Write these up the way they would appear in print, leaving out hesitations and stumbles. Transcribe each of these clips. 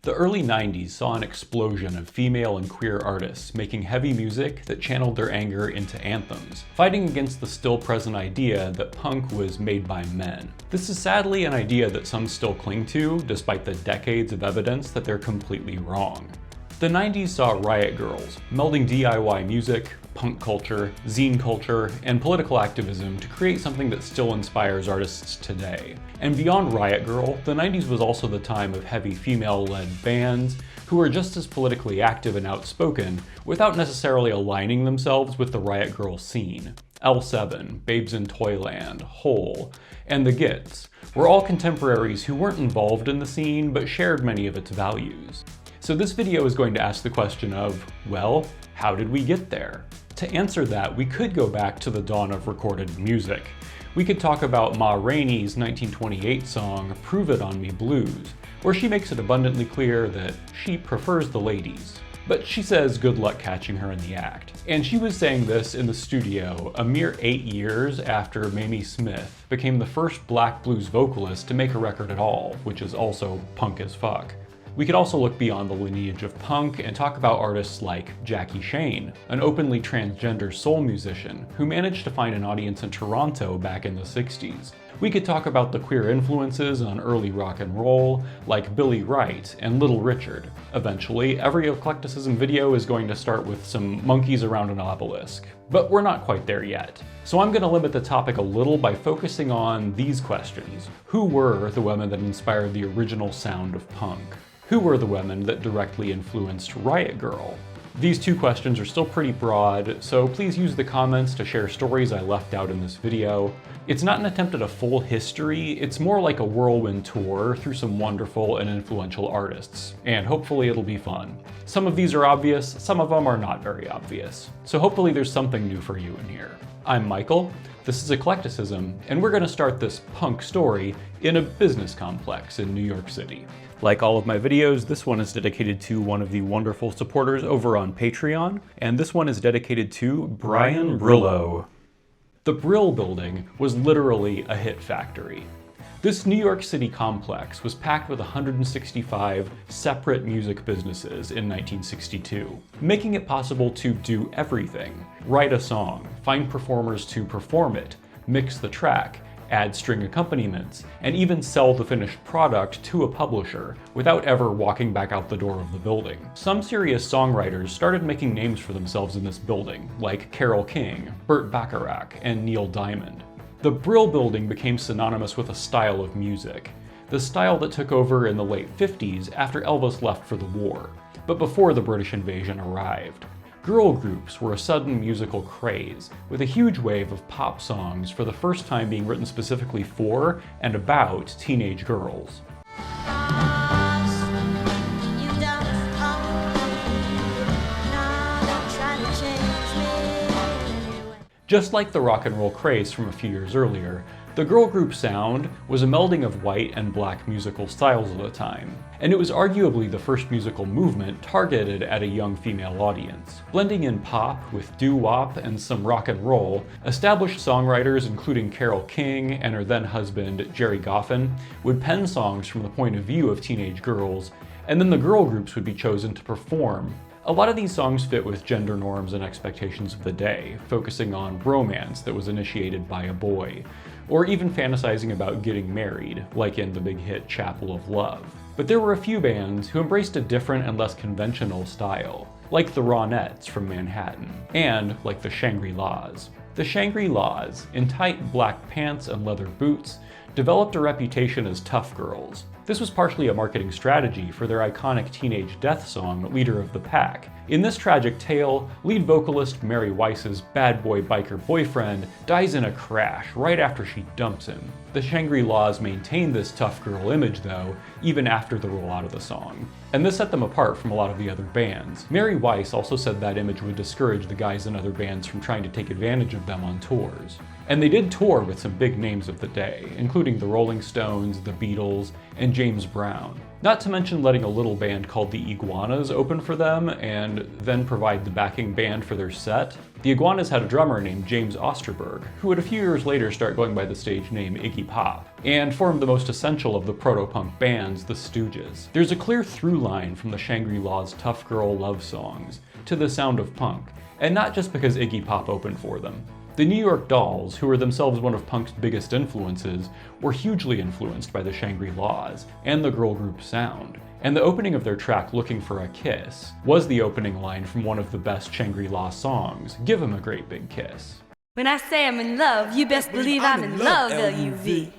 The early 90s saw an explosion of female and queer artists making heavy music that channeled their anger into anthems, fighting against the still present idea that punk was made by men. This is sadly an idea that some still cling to, despite the decades of evidence that they're completely wrong. The 90s saw Riot Girls, melding DIY music, punk culture, zine culture, and political activism to create something that still inspires artists today. And beyond Riot Girl, the 90s was also the time of heavy female-led bands who were just as politically active and outspoken without necessarily aligning themselves with the Riot Girl scene. L7, Babes in Toyland, Hole, and The Gits were all contemporaries who weren't involved in the scene but shared many of its values. So this video is going to ask the question of, well, how did we get there? To answer that, we could go back to the dawn of recorded music. We could talk about Ma Rainey's 1928 song, Prove It On Me Blues, where she makes it abundantly clear that she prefers the ladies. But she says good luck catching her in the act. And she was saying this in the studio a mere 8 years after Mamie Smith became the first black blues vocalist to make a record at all, which is also punk as fuck. We could also look beyond the lineage of punk and talk about artists like Jackie Shane, an openly transgender soul musician who managed to find an audience in Toronto back in the 60s. We could talk about the queer influences on early rock and roll, like Billy Wright and Little Richard. Eventually, every Eclecticism video is going to start with some monkeys around an obelisk. But we're not quite there yet. So I'm going to limit the topic a little by focusing on these questions. Who were the women that inspired the original sound of punk? Who were the women that directly influenced Riot Grrrl? These two questions are still pretty broad, so please use the comments to share stories I left out in this video. It's not an attempt at a full history, it's more like a whirlwind tour through some wonderful and influential artists, and hopefully it'll be fun. Some of these are obvious, some of them are not very obvious, so hopefully there's something new for you in here. I'm Michael, this is Eclecticism, and we're going to start this punk story in a business complex in New York City. Like all of my videos, this one is dedicated to one of the wonderful supporters over on Patreon, and this one is dedicated to Brian Brillo. The Grrrl building was literally a hit factory. This New York City complex was packed with 165 separate music businesses in 1962, making it possible to do everything. Write a song, find performers to perform it, mix the track, add string accompaniments, and even sell the finished product to a publisher without ever walking back out the door of the building. Some serious songwriters started making names for themselves in this building, like Carole King, Burt Bacharach, and Neil Diamond. The Grrrl building became synonymous with a style of music, the style that took over in the late 50s after Elvis left for the war, but before the British invasion arrived. Girl groups were a sudden musical craze, with a huge wave of pop songs for the first time being written specifically for and about teenage girls. Just like the rock and roll craze from a few years earlier, the girl group sound was a melding of white and black musical styles of the time, and it was arguably the first musical movement targeted at a young female audience. Blending in pop with doo-wop and some rock and roll, established songwriters including Carole King and her then husband Jerry Goffin would pen songs from the point of view of teenage girls, and then the girl groups would be chosen to perform. A lot of these songs fit with gender norms and expectations of the day, focusing on romance that was initiated by a boy, or even fantasizing about getting married, like in the big hit Chapel of Love. But there were a few bands who embraced a different and less conventional style, like the Ronettes from Manhattan, and like the Shangri-Las. The Shangri-Las, in tight black pants and leather boots, developed a reputation as tough girls. This was partially a marketing strategy for their iconic teenage death song, Leader of the Pack. In this tragic tale, lead vocalist Mary Weiss's bad boy biker boyfriend dies in a crash right after she dumps him. The Shangri-Las maintained this tough girl image though, even after the rollout of the song. And this set them apart from a lot of the other bands. Mary Weiss also said that image would discourage the guys in other bands from trying to take advantage of them on tours. And they did tour with some big names of the day, including the Rolling Stones, the Beatles, and James Brown. Not to mention letting a little band called the Iguanas open for them and then provide the backing band for their set. The Iguanas had a drummer named James Osterberg, who would a few years later start going by the stage name Iggy Pop, and formed the most essential of the proto-punk bands, the Stooges. There's a clear through line from the Shangri-La's tough girl love songs to the sound of punk, and not just because Iggy Pop opened for them. The New York Dolls, who were themselves one of punk's biggest influences, were hugely influenced by the Shangri-Las and the girl group sound. And the opening of their track, Looking for a Kiss, was the opening line from one of the best Shangri-La songs, Give 'Em a Great Big Kiss. When I say I'm in love, you best believe I'm in love, L-U-V.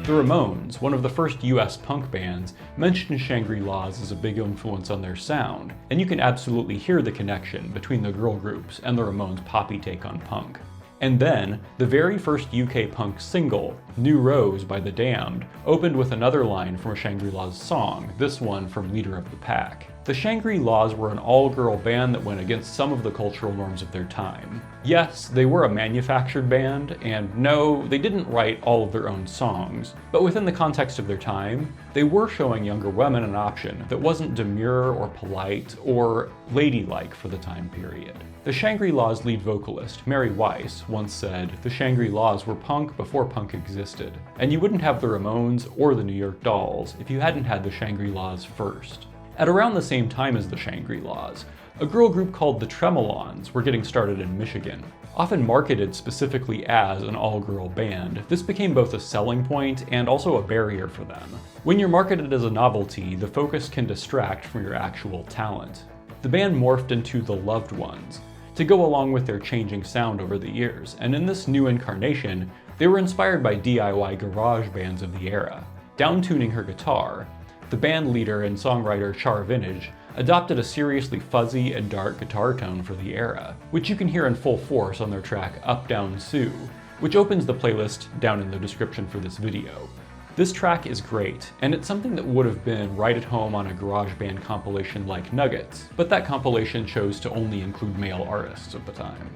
The Ramones, one of the first US punk bands, mentioned Shangri-Las as a big influence on their sound, and you can absolutely hear the connection between the girl groups and the Ramones' poppy take on punk. And then, the very first UK punk single, New Rose by The Damned, opened with another line from a Shangri-Las song, this one from Leader of the Pack. The Shangri-Las were an all-girl band that went against some of the cultural norms of their time. Yes, they were a manufactured band, and no, they didn't write all of their own songs, but within the context of their time, they were showing younger women an option that wasn't demure or polite or ladylike for the time period. The Shangri-Las lead vocalist, Mary Weiss, once said, "The Shangri-Las were punk before punk existed, and you wouldn't have the Ramones or the New York Dolls if you hadn't had the Shangri-Las first." At around the same time as the Shangri-Las, a girl group called the Tremolons were getting started in Michigan. Often marketed specifically as an all-girl band, this became both a selling point and also a barrier for them. When you're marketed as a novelty, the focus can distract from your actual talent. The band morphed into the Loved Ones to go along with their changing sound over the years, and in this new incarnation, they were inspired by DIY garage bands of the era. Downtuning her guitar, the band leader and songwriter Char Vintage adopted a seriously fuzzy and dark guitar tone for the era, which you can hear in full force on their track Up Down Sue, which opens the playlist down in the description for this video. This track is great, and it's something that would have been right at home on a garage band compilation like Nuggets, but that compilation chose to only include male artists at the time.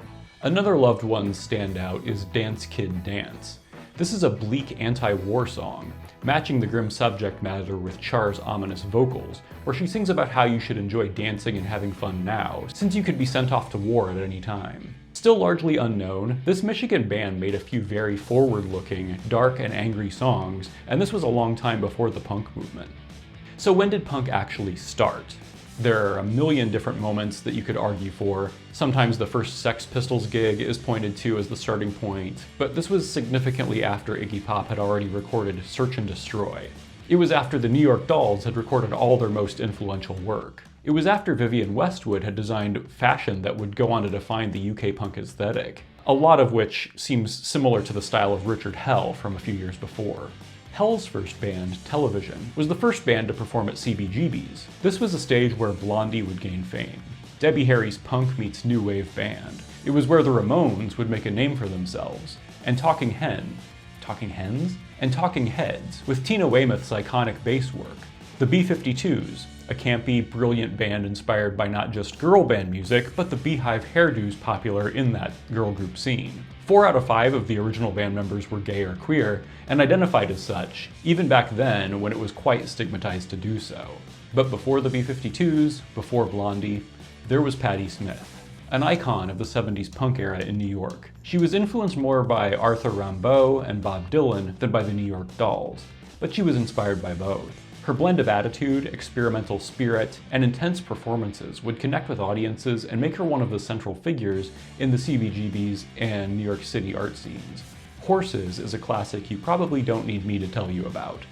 Another Loved Ones standout is Dance Kid Dance. This is a bleak anti-war song, matching the grim subject matter with Char's ominous vocals, where she sings about how you should enjoy dancing and having fun now, since you could be sent off to war at any time. Still largely unknown, this Michigan band made a few very forward-looking, dark and angry songs, and this was a long time before the punk movement. So when did punk actually start? There are a million different moments that you could argue for. Sometimes the first Sex Pistols gig is pointed to as the starting point, but this was significantly after Iggy Pop had already recorded Search and Destroy. It was after the New York Dolls had recorded all their most influential work. It was after Vivienne Westwood had designed fashion that would go on to define the UK punk aesthetic, a lot of which seems similar to the style of Richard Hell from a few years before. Hell's first band, Television, was the first band to perform at CBGB's. This was a stage where Blondie would gain fame. Debbie Harry's punk meets new wave band. It was where the Ramones would make a name for themselves. And Talking Heads? And Talking Heads, with Tina Weymouth's iconic bass work. The B-52s, a campy, brilliant band inspired by not just girl band music, but the beehive hairdos popular in that girl group scene. 4 out of 5 of the original band members were gay or queer, and identified as such, even back then when it was quite stigmatized to do so. But before the B-52s, before Blondie, there was Patti Smith, an icon of the 70s punk era in New York. She was influenced more by Arthur Rimbaud and Bob Dylan than by the New York Dolls, but she was inspired by both. Her blend of attitude, experimental spirit, and intense performances would connect with audiences and make her one of the central figures in the CBGBs and New York City art scenes. Horses is a classic you probably don't need me to tell you about,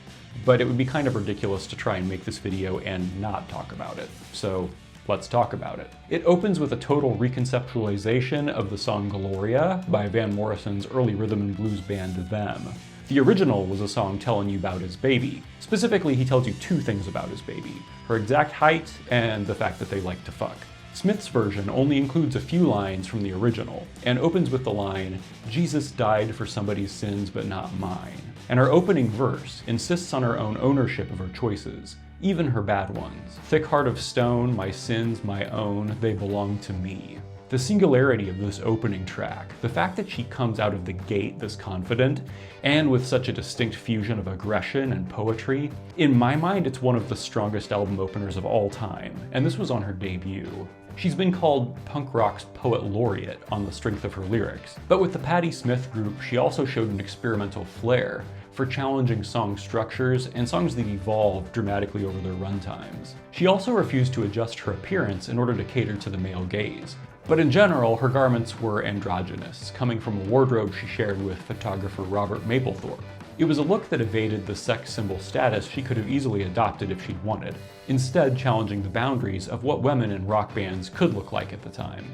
but it would be kind of ridiculous to try and make this video and not talk about it, so let's talk about it. It opens with a total reconceptualization of the song Gloria by Van Morrison's early rhythm and blues band Them. The original was a song telling you about his baby. Specifically, he tells you 2 things about his baby: her exact height and the fact that they like to fuck. Smith's version only includes a few lines from the original, and opens with the line, "Jesus died for somebody's sins but not mine." And her opening verse insists on her own ownership of her choices, even her bad ones. "Thick heart of stone, my sins, my own, they belong to me." The singularity of this opening track, the fact that she comes out of the gate this confident, and with such a distinct fusion of aggression and poetry, in my mind it's one of the strongest album openers of all time, and this was on her debut. She's been called punk rock's poet laureate on the strength of her lyrics, but with the Patti Smith group she also showed an experimental flair for challenging song structures and songs that evolved dramatically over their runtimes. She also refused to adjust her appearance in order to cater to the male gaze. But in general, her garments were androgynous, coming from a wardrobe she shared with photographer Robert Mapplethorpe. It was a look that evaded the sex symbol status she could have easily adopted if she'd wanted, instead challenging the boundaries of what women in rock bands could look like at the time.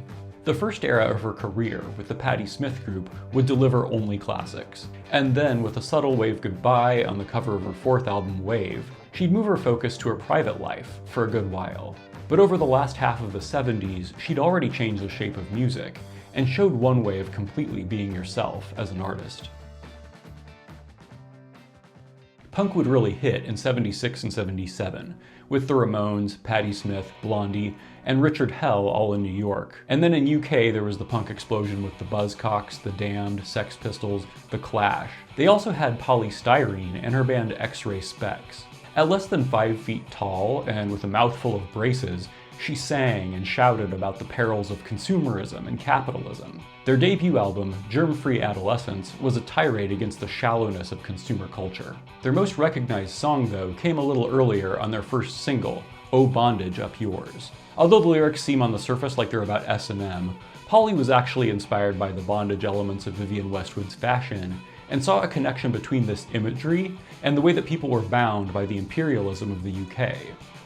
The first era of her career with the Patti Smith group would deliver only classics, and then with a subtle wave goodbye on the cover of her fourth album, Wave, she'd move her focus to her private life for a good while. But over the last half of the 70s, she'd already changed the shape of music, and showed one way of completely being yourself as an artist. Punk would really hit in 76 and 77, with the Ramones, Patti Smith, Blondie, and Richard Hell all in New York. And then in UK there was the punk explosion with the Buzzcocks, the Damned, Sex Pistols, the Clash. They also had Poly Styrene and her band X-Ray Spex. At less than 5 feet tall and with a mouthful of braces, she sang and shouted about the perils of consumerism and capitalism. Their debut album, Germ-Free Adolescence, was a tirade against the shallowness of consumer culture. Their most recognized song, though, came a little earlier on their first single, Oh Bondage Up Yours. Although the lyrics seem on the surface like they're about S&M, Polly was actually inspired by the bondage elements of Vivienne Westwood's fashion, and saw a connection between this imagery and the way that people were bound by the imperialism of the UK.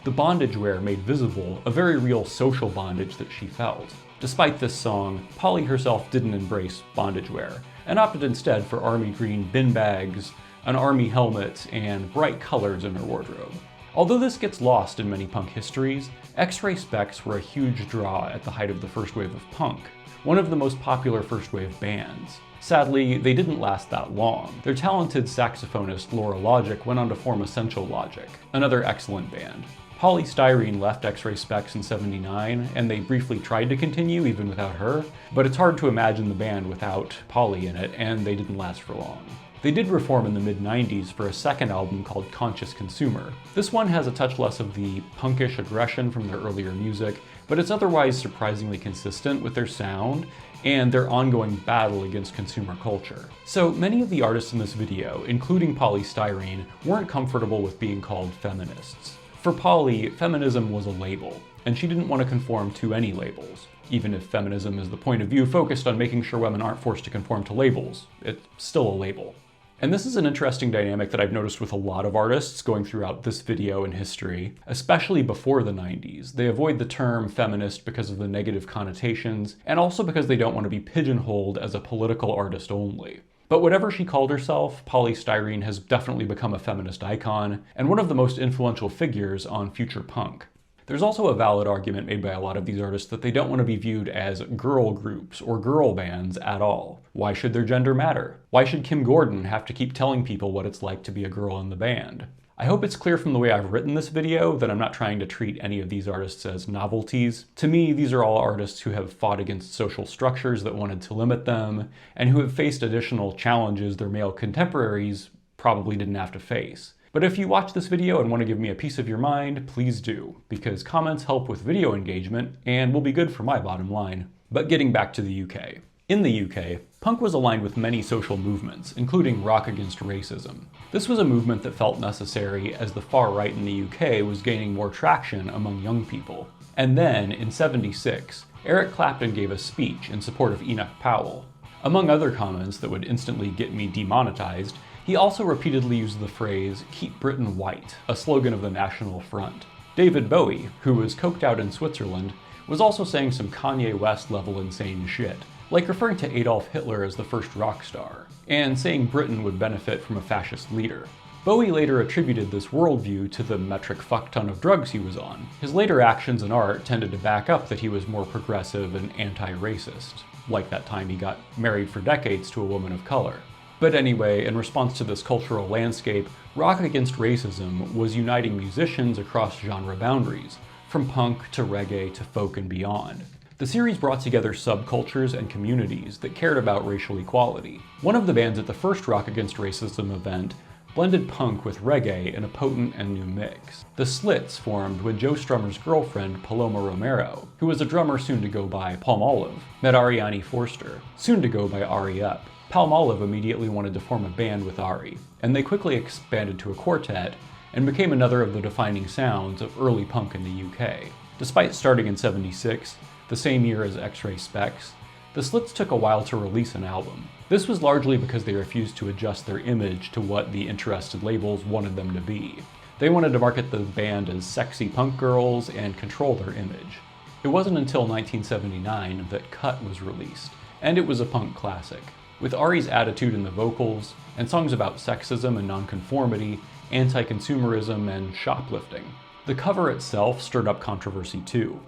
The bondage wear made visible a very real social bondage that she felt. Despite this song, Polly herself didn't embrace bondage wear, and opted instead for army green bin bags, an army helmet, and bright colors in her wardrobe. Although this gets lost in many punk histories, X-Ray Spex were a huge draw at the height of the first wave of punk, one of the most popular first wave bands. Sadly, they didn't last that long. Their talented saxophonist Laura Logic went on to form Essential Logic, another excellent band. Poly Styrene left X-Ray Spex in '79, and they briefly tried to continue even without her, but it's hard to imagine the band without Poly in it, and they didn't last for long. They did reform in the mid-90s for a second album called Conscious Consumer. This one has a touch less of the punkish aggression from their earlier music, but it's otherwise surprisingly consistent with their sound and their ongoing battle against consumer culture. So many of the artists in this video, including Poly Styrene, weren't comfortable with being called feminists. For Polly, feminism was a label, and she didn't want to conform to any labels. Even if feminism is the point of view focused on making sure women aren't forced to conform to labels, it's still a label. And this is an interesting dynamic that I've noticed with a lot of artists going throughout this video in history, especially before the 90s. They avoid the term feminist because of the negative connotations, and also because they don't want to be pigeonholed as a political artist only. But whatever she called herself, Poly Styrene has definitely become a feminist icon, and one of the most influential figures on future punk. There's also a valid argument made by a lot of these artists that they don't want to be viewed as girl groups or girl bands at all. Why should their gender matter? Why should Kim Gordon have to keep telling people what it's like to be a girl in the band? I hope it's clear from the way I've written this video that I'm not trying to treat any of these artists as novelties. To me, these are all artists who have fought against social structures that wanted to limit them, and who have faced additional challenges their male contemporaries probably didn't have to face. But if you watch this video and want to give me a piece of your mind, please do, because comments help with video engagement and will be good for my bottom line. But getting back to the UK. In the UK, punk was aligned with many social movements, including Rock Against Racism. This was a movement that felt necessary as the far right in the UK was gaining more traction among young people. And then, in '76, Eric Clapton gave a speech in support of Enoch Powell. Among other comments that would instantly get me demonetized, he also repeatedly used the phrase, "Keep Britain White," a slogan of the National Front. David Bowie, who was coked out in Switzerland, was also saying some Kanye West level insane shit, like referring to Adolf Hitler as the first rock star, and saying Britain would benefit from a fascist leader. Bowie later attributed this worldview to the metric fuckton of drugs he was on. His later actions and art tended to back up that he was more progressive and anti-racist, like that time he got married for decades to a woman of color. But anyway, in response to this cultural landscape, Rock Against Racism was uniting musicians across genre boundaries, from punk to reggae to folk and beyond. The series brought together subcultures and communities that cared about racial equality. One of the bands at the first Rock Against Racism event blended punk with reggae in a potent and new mix. The Slits formed when Joe Strummer's girlfriend, Paloma Romero, who was a drummer soon to go by Palmolive, met Ariane Forster, soon to go by Ari Up. Palmolive immediately wanted to form a band with Ari, and they quickly expanded to a quartet and became another of the defining sounds of early punk in the UK. Despite starting in '76, the same year as X-Ray Spex, the Slits took a while to release an album. This was largely because they refused to adjust their image to what the interested labels wanted them to be. They wanted to market the band as sexy punk girls and control their image. It wasn't until 1979 that Cut was released, and it was a punk classic, with Ari's attitude in the vocals, and songs about sexism and nonconformity, anti-consumerism, and shoplifting. The cover itself stirred up controversy too.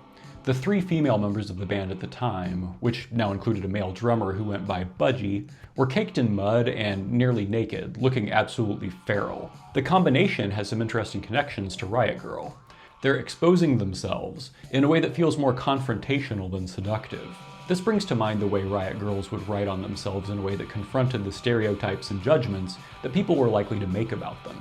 The three female members of the band at the time, which now included a male drummer who went by Budgie, were caked in mud and nearly naked, looking absolutely feral. The combination has some interesting connections to Riot Grrrl. They're exposing themselves in a way that feels more confrontational than seductive. This brings to mind the way Riot Grrrls would write on themselves in a way that confronted the stereotypes and judgments that people were likely to make about them.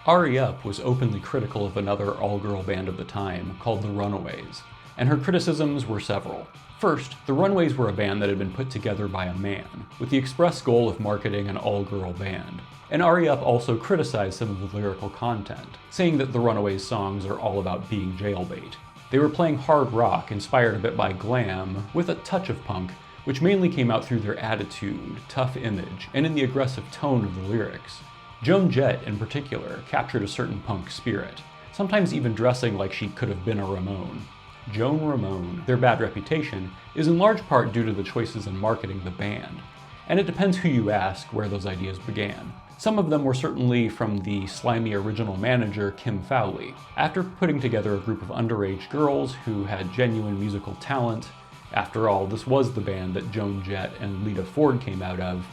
Ari Up was openly critical of another all-girl band of the time called the Runaways, and her criticisms were several. First, the Runaways were a band that had been put together by a man, with the express goal of marketing an all-girl band. And Ari Up also criticized some of the lyrical content, saying that the Runaways songs are all about being jailbait. They were playing hard rock, inspired a bit by glam, with a touch of punk, which mainly came out through their attitude, tough image, and in the aggressive tone of the lyrics. Joan Jett, in particular, captured a certain punk spirit, sometimes even dressing like she could have been a Ramone. Joan Ramone, their bad reputation, is in large part due to the choices in marketing the band. And it depends who you ask where those ideas began. Some of them were certainly from the slimy original manager, Kim Fowley. After putting together a group of underage girls who had genuine musical talent, after all, this was the band that Joan Jett and Lita Ford came out of,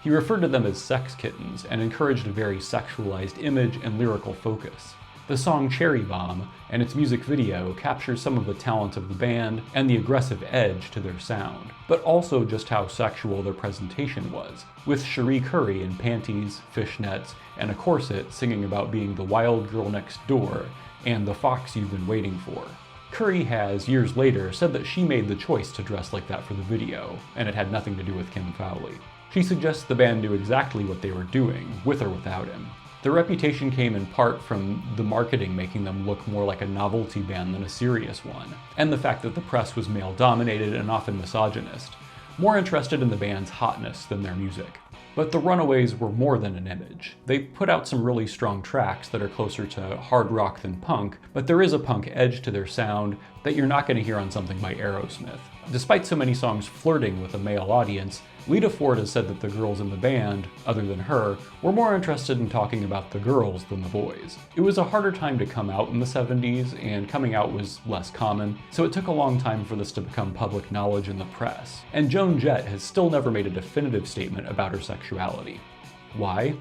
he referred to them as sex kittens and encouraged a very sexualized image and lyrical focus. The song Cherry Bomb and its music video captures some of the talent of the band and the aggressive edge to their sound, but also just how sexual their presentation was, with Cherie Currie in panties, fishnets, and a corset singing about being the wild girl next door and the fox you've been waiting for. Currie has, years later, said that she made the choice to dress like that for the video, and it had nothing to do with Kim Fowley. She suggests the band knew exactly what they were doing, with or without him. Their reputation came in part from the marketing making them look more like a novelty band than a serious one, and the fact that the press was male-dominated and often misogynist, more interested in the band's hotness than their music. But the Runaways were more than an image. They put out some really strong tracks that are closer to hard rock than punk, but there is a punk edge to their sound that you're not going to hear on something by Aerosmith. Despite so many songs flirting with a male audience, Lita Ford has said that the girls in the band, other than her, were more interested in talking about the girls than the boys. It was a harder time to come out in the 70s, and coming out was less common, so it took a long time for this to become public knowledge in the press. And Joan Jett has still never made a definitive statement about her sexuality. Why?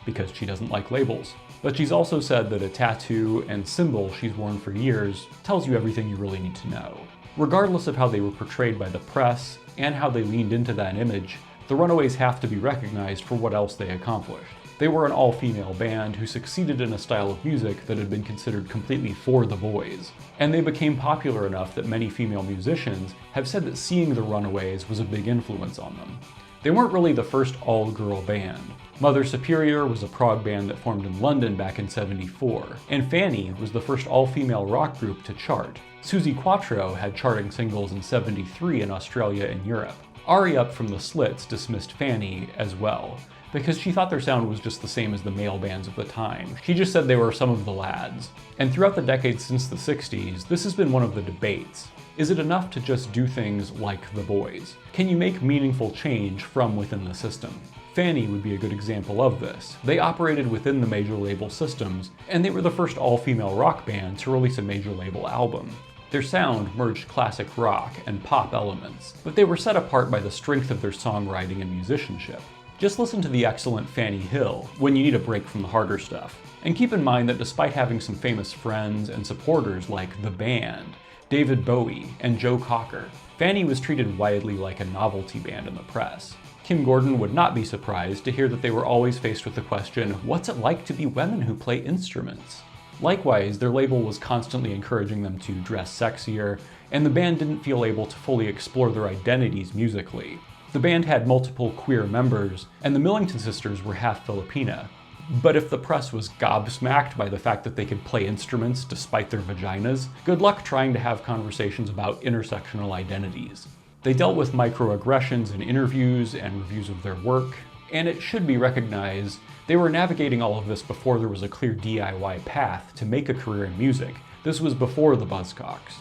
Because she doesn't like labels. But she's also said that a tattoo and symbol she's worn for years tells you everything you really need to know. Regardless of how they were portrayed by the press, and how they leaned into that image, the Runaways have to be recognized for what else they accomplished. They were an all-female band who succeeded in a style of music that had been considered completely for the boys. And they became popular enough that many female musicians have said that seeing the Runaways was a big influence on them. They weren't really the first all-girl band. Mother Superior was a prog band that formed in London back in '74, and Fanny was the first all-female rock group to chart. Suzi Quatro had charting singles in '73 in Australia and Europe. Ari Up from the Slits dismissed Fanny as well, because she thought their sound was just the same as the male bands of the time. She just said they were some of the lads. And throughout the decades since the 60s, this has been one of the debates. Is it enough to just do things like the boys? Can you make meaningful change from within the system? Fanny would be a good example of this. They operated within the major label systems, and they were the first all-female rock band to release a major label album. Their sound merged classic rock and pop elements, but they were set apart by the strength of their songwriting and musicianship. Just listen to the excellent Fanny Hill when you need a break from the harder stuff. And keep in mind that despite having some famous friends and supporters like the band, David Bowie, and Joe Cocker. Fanny was treated widely like a novelty band in the press. Kim Gordon would not be surprised to hear that they were always faced with the question, what's it like to be women who play instruments? Likewise, their label was constantly encouraging them to dress sexier, and the band didn't feel able to fully explore their identities musically. The band had multiple queer members, and the Millington sisters were half Filipina. But if the press was gobsmacked by the fact that they could play instruments despite their vaginas, good luck trying to have conversations about intersectional identities. They dealt with microaggressions in interviews and reviews of their work, and it should be recognized they were navigating all of this before there was a clear DIY path to make a career in music. This was before the Buzzcocks.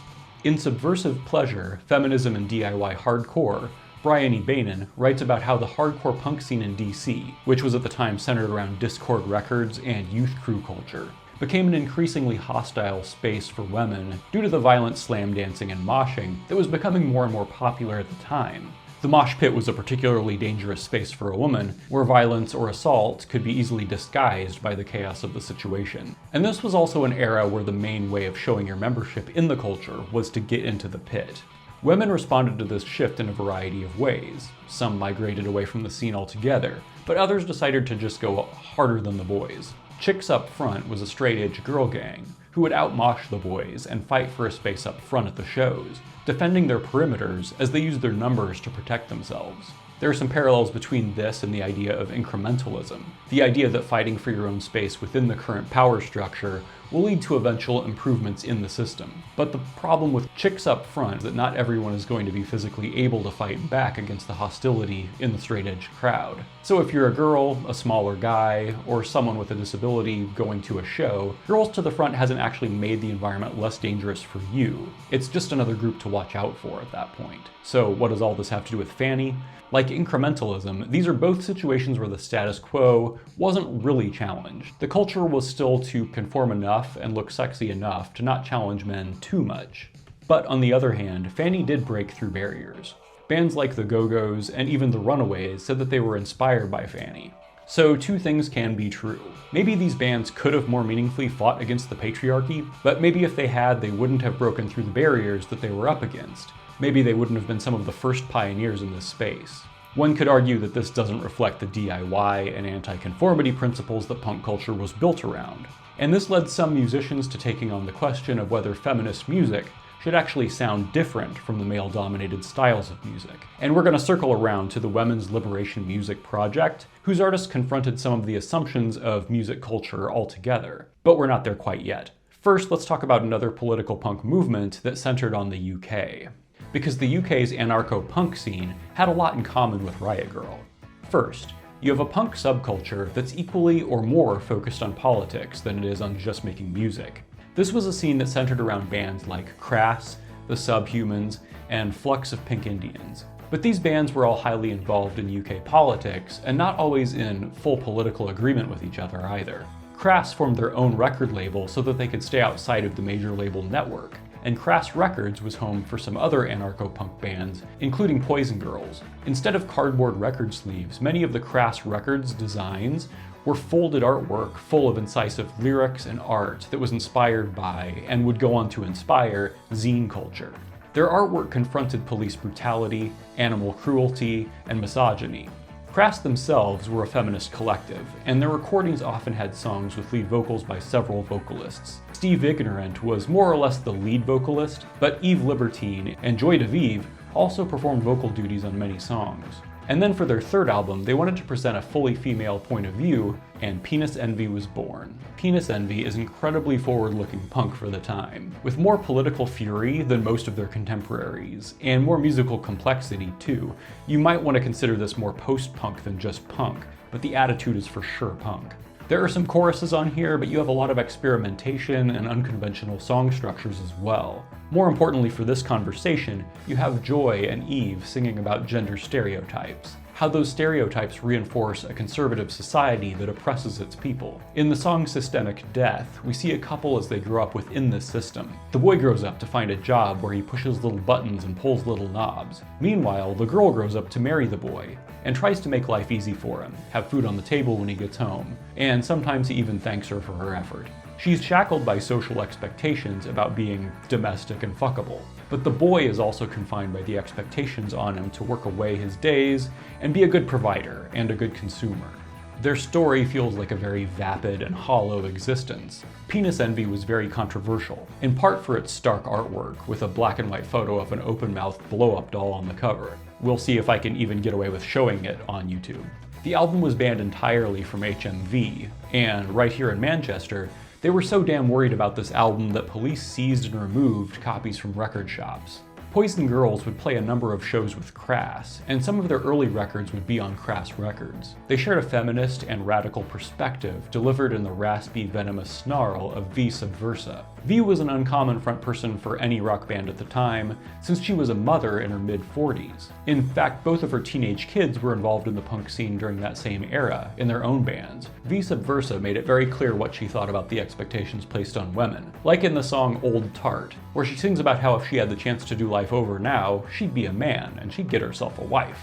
In Subversive Pleasure, Feminism and DIY Hardcore, Brian E. Bainan writes about how the hardcore punk scene in DC, which was at the time centered around Discord Records and youth crew culture, became an increasingly hostile space for women due to the violent slam dancing and moshing that was becoming more and more popular at the time. The mosh pit was a particularly dangerous space for a woman, where violence or assault could be easily disguised by the chaos of the situation. And this was also an era where the main way of showing your membership in the culture was to get into the pit. Women responded to this shift in a variety of ways. Some migrated away from the scene altogether, but others decided to just go harder than the boys. Chicks Up Front was a straight-edge girl gang who would outmosh the boys and fight for a space up front at the shows, defending their perimeters as they used their numbers to protect themselves. There are some parallels between this and the idea of incrementalism, the idea that fighting for your own space within the current power structure will lead to eventual improvements in the system. But the problem with Chicks Up Front is that not everyone is going to be physically able to fight back against the hostility in the straight-edge crowd. So if you're a girl, a smaller guy, or someone with a disability going to a show, Girls to the Front hasn't actually made the environment less dangerous for you. It's just another group to watch out for at that point. So what does all this have to do with Fanny? Like incrementalism, these are both situations where the status quo wasn't really challenged. The culture was still to conform enough and look sexy enough to not challenge men too much. But on the other hand, Fanny did break through barriers. Bands like the Go-Go's and even the Runaways said that they were inspired by Fanny. So two things can be true. Maybe these bands could have more meaningfully fought against the patriarchy, but maybe if they had, they wouldn't have broken through the barriers that they were up against. Maybe they wouldn't have been some of the first pioneers in this space. One could argue that this doesn't reflect the DIY and anti-conformity principles that punk culture was built around. And this led some musicians to taking on the question of whether feminist music should actually sound different from the male-dominated styles of music. And we're going to circle around to the Women's Liberation Music Project, whose artists confronted some of the assumptions of music culture altogether. But we're not there quite yet. First, let's talk about another political punk movement that centered on the UK. Because the UK's anarcho-punk scene had a lot in common with Riot Grrrl. First, you have a punk subculture that's equally or more focused on politics than it is on just making music. This was a scene that centered around bands like Crass, The Subhumans, and Flux of Pink Indians. But these bands were all highly involved in UK politics, and not always in full political agreement with each other either. Crass formed their own record label so that they could stay outside of the major label network, and Crass Records was home for some other anarcho-punk bands, including Poison Girls. Instead of cardboard record sleeves, many of the Crass Records designs were folded artwork full of incisive lyrics and art that was inspired by, and would go on to inspire, zine culture. Their artwork confronted police brutality, animal cruelty, and misogyny. Crass themselves were a feminist collective, and their recordings often had songs with lead vocals by several vocalists. Steve Ignorant was more or less the lead vocalist, but Eve Libertine and Joy DeVive also performed vocal duties on many songs. And then for their third album, they wanted to present a fully female point of view, and Penis Envy was born. Penis Envy is incredibly forward-looking punk for the time, with more political fury than most of their contemporaries, and more musical complexity too. You might want to consider this more post-punk than just punk, but the attitude is for sure punk. There are some choruses on here, but you have a lot of experimentation and unconventional song structures as well. More importantly for this conversation, you have Joy and Eve singing about gender stereotypes, how those stereotypes reinforce a conservative society that oppresses its people. In the song Systemic Death, we see a couple as they grow up within this system. The boy grows up to find a job where he pushes little buttons and pulls little knobs. Meanwhile, the girl grows up to marry the boy, and tries to make life easy for him, have food on the table when he gets home, and sometimes he even thanks her for her effort. She's shackled by social expectations about being domestic and fuckable. But the boy is also confined by the expectations on him to work away his days and be a good provider and a good consumer. Their story feels like a very vapid and hollow existence. Penis Envy was very controversial, in part for its stark artwork, with a black and white photo of an open-mouthed blow-up doll on the cover. We'll see if I can even get away with showing it on YouTube. The album was banned entirely from HMV, and right here in Manchester, they were so damn worried about this album that police seized and removed copies from record shops. Poison Girls would play a number of shows with Crass, and some of their early records would be on Crass Records. They shared a feminist and radical perspective delivered in the raspy, venomous snarl of V Subversa. V was an uncommon frontperson for any rock band at the time, since she was a mother in her mid-40s. In fact, both of her teenage kids were involved in the punk scene during that same era, in their own bands. V Subversa made it very clear what she thought about the expectations placed on women, like in the song Old Tart, where she sings about how if she had the chance to do life over now, she'd be a man, and she'd get herself a wife.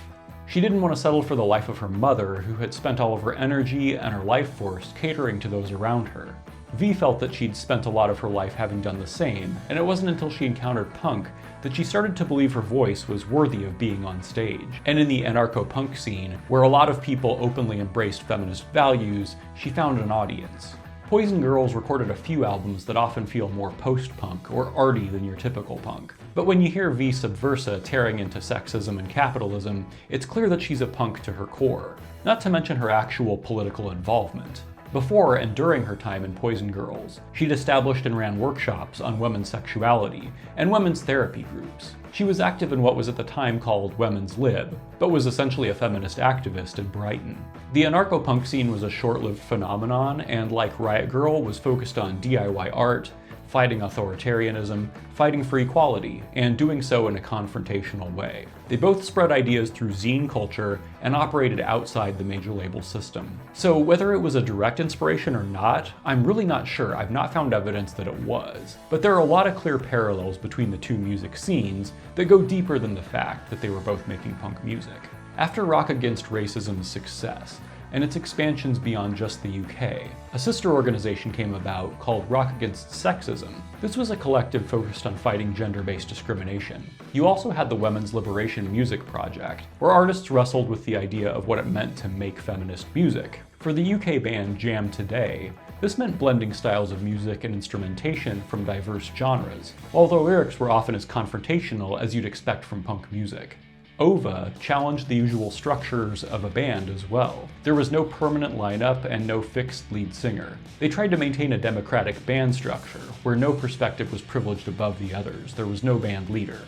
She didn't want to settle for the life of her mother, who had spent all of her energy and her life force catering to those around her. V felt that she'd spent a lot of her life having done the same, and it wasn't until she encountered punk that she started to believe her voice was worthy of being on stage. And in the anarcho-punk scene, where a lot of people openly embraced feminist values, she found an audience. Poison Girls recorded a few albums that often feel more post-punk or arty than your typical punk. But when you hear V Subversa tearing into sexism and capitalism, it's clear that she's a punk to her core, not to mention her actual political involvement. Before and during her time in Poison Girls, she'd established and ran workshops on women's sexuality and women's therapy groups. She was active in what was at the time called Women's Lib, but was essentially a feminist activist in Brighton. The anarcho-punk scene was a short-lived phenomenon, and like Riot Grrrl, was focused on DIY art, fighting authoritarianism, fighting for equality, and doing so in a confrontational way. They both spread ideas through zine culture and operated outside the major label system. So whether it was a direct inspiration or not, I'm really not sure. I've not found evidence that it was. But there are a lot of clear parallels between the two music scenes that go deeper than the fact that they were both making punk music. After Rock Against Racism's success, and its expansions beyond just the UK, a sister organization came about called Rock Against Sexism. This was a collective focused on fighting gender-based discrimination. You also had the Women's Liberation Music Project, where artists wrestled with the idea of what it meant to make feminist music. For the UK band Jam Today, this meant blending styles of music and instrumentation from diverse genres, while the lyrics were often as confrontational as you'd expect from punk music. Ova challenged the usual structures of a band as well. There was no permanent lineup and no fixed lead singer. They tried to maintain a democratic band structure, where no perspective was privileged above the others. There was no band leader.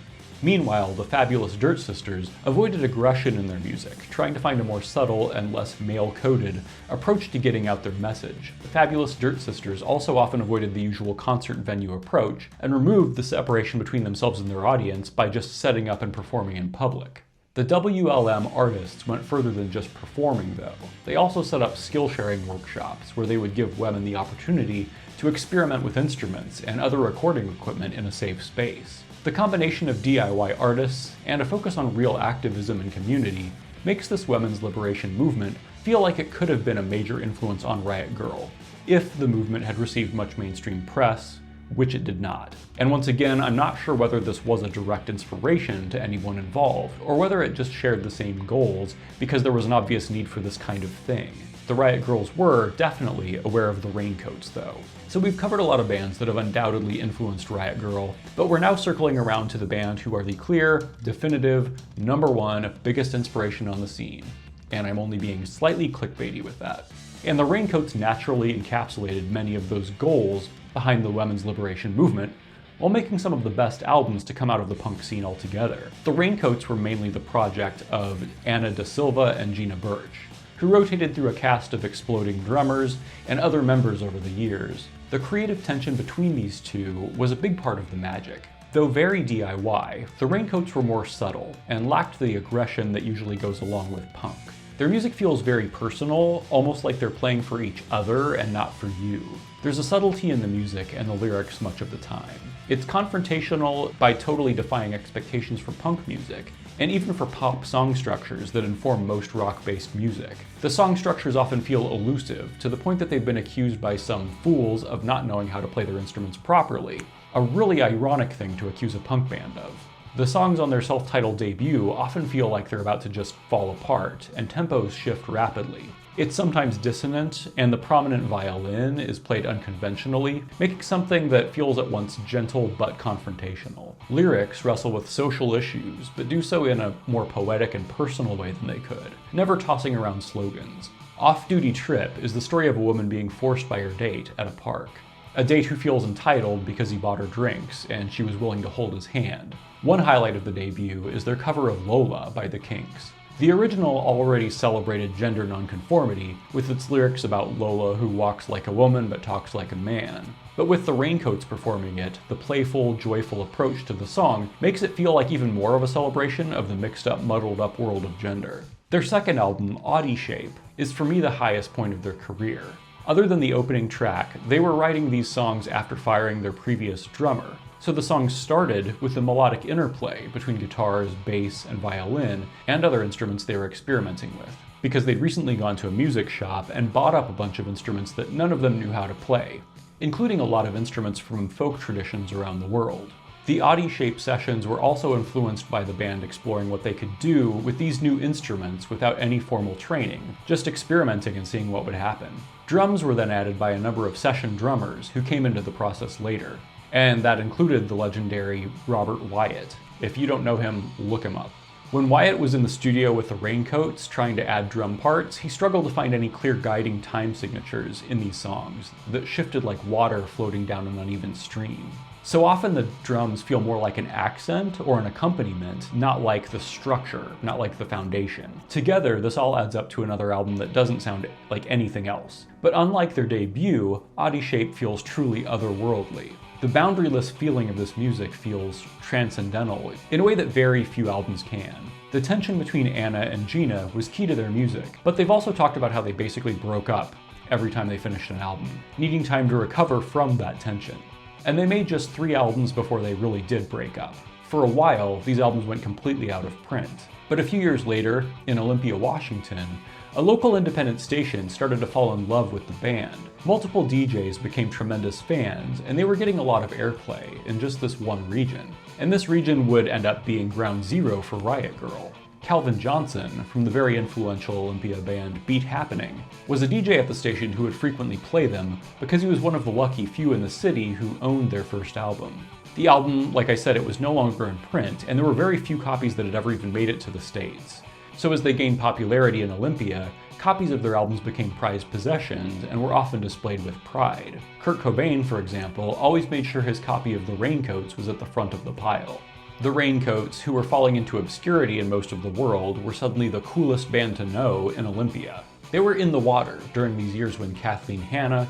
Meanwhile, the Fabulous Dirt Sisters avoided aggression in their music, trying to find a more subtle and less male-coded approach to getting out their message. The Fabulous Dirt Sisters also often avoided the usual concert venue approach and removed the separation between themselves and their audience by just setting up and performing in public. The WLM artists went further than just performing, though. They also set up skill-sharing workshops where they would give women the opportunity to experiment with instruments and other recording equipment in a safe space. The combination of DIY artists and a focus on real activism and community makes this women's liberation movement feel like it could have been a major influence on Riot Grrrl, if the movement had received much mainstream press, which it did not. And once again, I'm not sure whether this was a direct inspiration to anyone involved, or whether it just shared the same goals because there was an obvious need for this kind of thing. The Riot Grrrls were definitely aware of the Raincoats, though. So we've covered a lot of bands that have undoubtedly influenced Riot Grrrl, but we're now circling around to the band who are the clear, definitive, #1 biggest inspiration on the scene. And I'm only being slightly clickbaity with that. And the Raincoats naturally encapsulated many of those goals behind the women's liberation movement, while making some of the best albums to come out of the punk scene altogether. The Raincoats were mainly the project of Anna Da Silva and Gina Birch, who rotated through a cast of exploding drummers and other members over the years. The creative tension between these two was a big part of the magic. Though very DIY, the Raincoats were more subtle and lacked the aggression that usually goes along with punk. Their music feels very personal, almost like they're playing for each other and not for you. There's a subtlety in the music and the lyrics much of the time. It's confrontational by totally defying expectations for punk music, and even for pop song structures that inform most rock-based music. The song structures often feel elusive, to the point that they've been accused by some fools of not knowing how to play their instruments properly, a really ironic thing to accuse a punk band of. The songs on their self-titled debut often feel like they're about to just fall apart, and tempos shift rapidly. It's sometimes dissonant, and the prominent violin is played unconventionally, making something that feels at once gentle but confrontational. Lyrics wrestle with social issues, but do so in a more poetic and personal way than they could, never tossing around slogans. Off-Duty Trip is the story of a woman being forced by her date at a park. A date who feels entitled because he bought her drinks, and she was willing to hold his hand. One highlight of the debut is their cover of Lola by the Kinks. The original already celebrated gender nonconformity, with its lyrics about Lola who walks like a woman but talks like a man. But with the Raincoats performing it, the playful, joyful approach to the song makes it feel like even more of a celebration of the mixed up, muddled up world of gender. Their second album, Audrey Shape, is for me the highest point of their career. Other than the opening track, they were writing these songs after firing their previous drummer. So the songs started with the melodic interplay between guitars, bass, and violin, and other instruments they were experimenting with, because they'd recently gone to a music shop and bought up a bunch of instruments that none of them knew how to play, including a lot of instruments from folk traditions around the world. The Audrey Shape sessions were also influenced by the band exploring what they could do with these new instruments without any formal training, just experimenting and seeing what would happen. Drums were then added by a number of session drummers who came into the process later, and that included the legendary Robert Wyatt. If you don't know him, look him up. When Wyatt was in the studio with the Raincoats trying to add drum parts, he struggled to find any clear guiding time signatures in these songs that shifted like water floating down an uneven stream. So often the drums feel more like an accent or an accompaniment, not like the structure, not like the foundation. Together, this all adds up to another album that doesn't sound like anything else. But unlike their debut, Audrey Shape feels truly otherworldly. The boundaryless feeling of this music feels transcendental in a way that very few albums can. The tension between Anna and Gina was key to their music, but they've also talked about how they basically broke up every time they finished an album, needing time to recover from that tension. And they made just 3 albums before they really did break up. For a while, these albums went completely out of print. But a few years later, in Olympia, Washington, a local independent station started to fall in love with the band. Multiple DJs became tremendous fans, and they were getting a lot of airplay in just this one region. And this region would end up being ground zero for Riot Grrrl. Calvin Johnson, from the very influential Olympia band Beat Happening, was a DJ at the station who would frequently play them because he was one of the lucky few in the city who owned their first album. The album, like I said, it was no longer in print, and there were very few copies that had ever even made it to the States. So as they gained popularity in Olympia, copies of their albums became prized possessions and were often displayed with pride. Kurt Cobain, for example, always made sure his copy of the Raincoats was at the front of the pile. The Raincoats, who were falling into obscurity in most of the world, were suddenly the coolest band to know in Olympia. They were in the water during these years when Kathleen Hanna,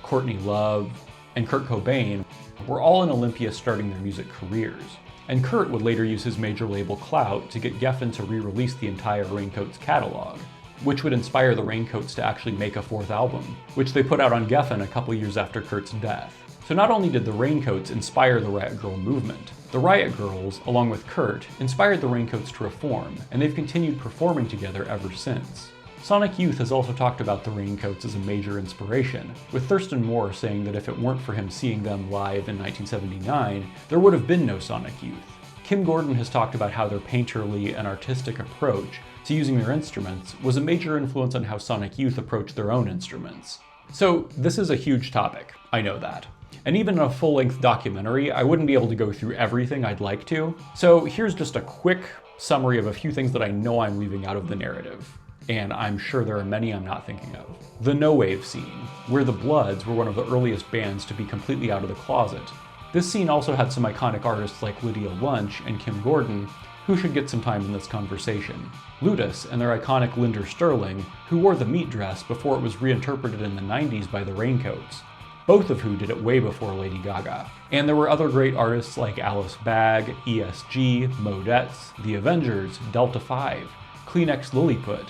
Courtney Love, and Kurt Cobain were all in Olympia starting their music careers. And Kurt would later use his major label clout to get Geffen to re-release the entire Raincoats catalog, which would inspire the Raincoats to actually make a 4th album, which they put out on Geffen a couple years after Kurt's death. So not only did the Raincoats inspire the Riot Grrrl movement, the Riot Girls, along with Kurt, inspired the Raincoats to reform, and they've continued performing together ever since. Sonic Youth has also talked about the Raincoats as a major inspiration, with Thurston Moore saying that if it weren't for him seeing them live in 1979, there would have been no Sonic Youth. Kim Gordon has talked about how their painterly and artistic approach to using their instruments was a major influence on how Sonic Youth approached their own instruments. So this is a huge topic, I know that. And even in a full-length documentary, I wouldn't be able to go through everything I'd like to. So here's just a quick summary of a few things that I know I'm leaving out of the narrative. And I'm sure there are many I'm not thinking of. The no-wave scene, where the Bloods were one of the earliest bands to be completely out of the closet. This scene also had some iconic artists like Lydia Lunch and Kim Gordon, who should get some time in this conversation. Ludus and their iconic Linder Sterling, who wore the meat dress before it was reinterpreted in the 90s by the Raincoats, both of who did it way before Lady Gaga. And there were other great artists like Alice Bag, ESG, Modettes, The Avengers, Delta 5, Kleenex Lilliput,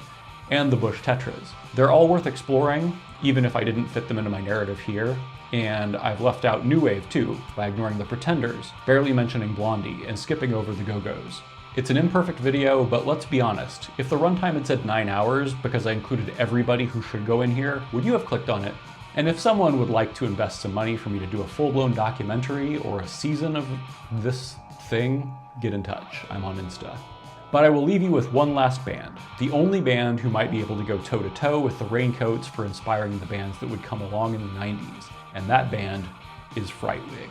and the Bush Tetras. They're all worth exploring, even if I didn't fit them into my narrative here. And I've left out New Wave too, by ignoring the Pretenders, barely mentioning Blondie, and skipping over the Go-Go's. It's an imperfect video, but let's be honest, if the runtime had said 9 hours because I included everybody who should go in here, would you have clicked on it? And if someone would like to invest some money for me to do a full-blown documentary or a season of this thing, get in touch. I'm on Insta. But I will leave you with one last band, the only band who might be able to go toe-to-toe with the Raincoats for inspiring the bands that would come along in the 90s, and that band is Frightwig.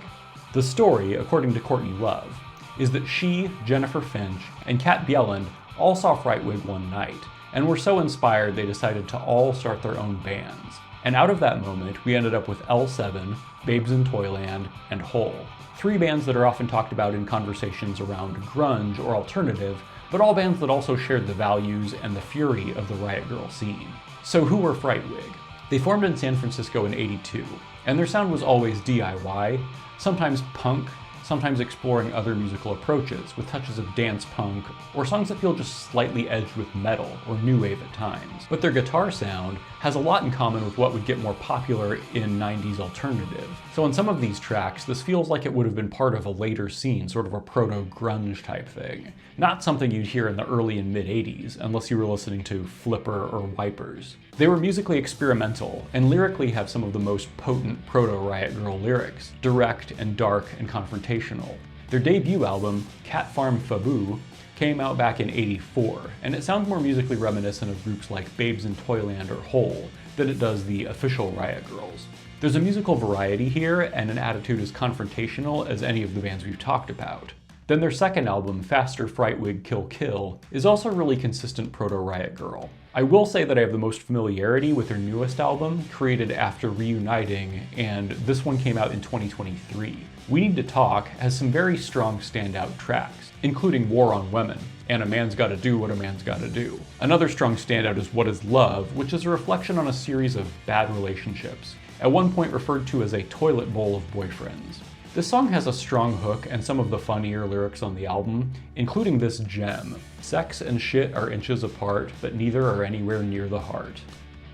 The story, according to Courtney Love, is that she, Jennifer Finch, and Kat Bjelland all saw Frightwig one night, and were so inspired they decided to all start their own bands. And out of that moment, we ended up with L7, Babes in Toyland, and Hole. 3 bands that are often talked about in conversations around grunge or alternative, but all bands that also shared the values and the fury of the Riot Grrrl scene. So who were Frightwig? They formed in San Francisco in '82, and their sound was always DIY, sometimes punk, sometimes exploring other musical approaches with touches of dance punk, or songs that feel just slightly edged with metal or new wave at times. But their guitar sound has a lot in common with what would get more popular in 90s alternative. So on some of these tracks, this feels like it would have been part of a later scene, sort of a proto-grunge type thing. Not something you'd hear in the early and mid-80s, unless you were listening to Flipper or Wipers. They were musically experimental, and lyrically have some of the most potent proto-Riot Grrrl lyrics, direct and dark and confrontational. Their debut album, Cat Farm Fabu, came out back in '84, and it sounds more musically reminiscent of groups like Babes in Toyland or Hole than it does the official Riot Grrrls. There's a musical variety here, and an attitude as confrontational as any of the bands we've talked about. Then their second album, Faster Frightwig Kill Kill, is also really consistent proto-Riot Grrrl. I will say that I have the most familiarity with their newest album, created after reuniting, and this one came out in 2023. We Need to Talk has some very strong standout tracks, including War on Women, and A Man's Gotta Do What a Man's Gotta Do. Another strong standout is What is Love, which is a reflection on a series of bad relationships, at one point referred to as a toilet bowl of boyfriends. This song has a strong hook and some of the funnier lyrics on the album, including this gem: "Sex and shit are inches apart, but neither are anywhere near the heart."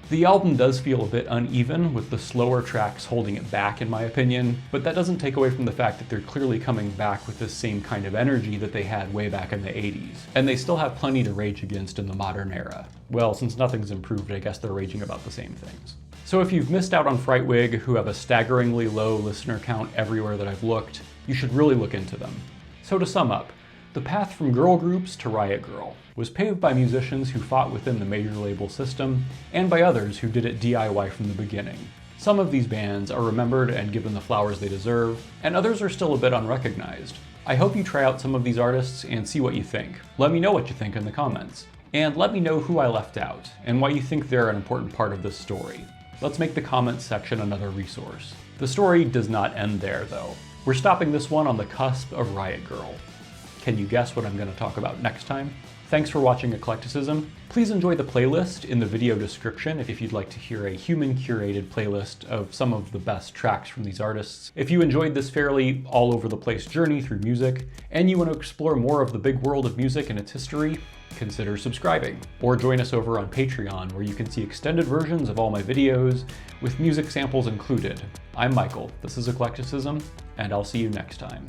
The album does feel a bit uneven, with the slower tracks holding it back in my opinion, but that doesn't take away from the fact that they're clearly coming back with the same kind of energy that they had way back in the 80s. And they still have plenty to rage against in the modern era. Well, since nothing's improved, I guess they're raging about the same things. So if you've missed out on Frightwig, who have a staggeringly low listener count everywhere that I've looked, you should really look into them. So to sum up, the path from girl groups to Riot Grrrl was paved by musicians who fought within the major label system, and by others who did it DIY from the beginning. Some of these bands are remembered and given the flowers they deserve, and others are still a bit unrecognized. I hope you try out some of these artists and see what you think. Let me know what you think in the comments. And let me know who I left out, and why you think they're an important part of this story. Let's make the comments section another resource. The story does not end there, though. We're stopping this one on the cusp of Riot Grrrl. Can you guess what I'm going to talk about next time? Thanks for watching Eclecticism. Please enjoy the playlist in the video description if you'd like to hear a human-curated playlist of some of the best tracks from these artists. If you enjoyed this fairly all-over-the-place journey through music, and you want to explore more of the big world of music and its history, consider subscribing. Or join us over on Patreon, where you can see extended versions of all my videos, with music samples included. I'm Michael, this is Eclecticism, and I'll see you next time.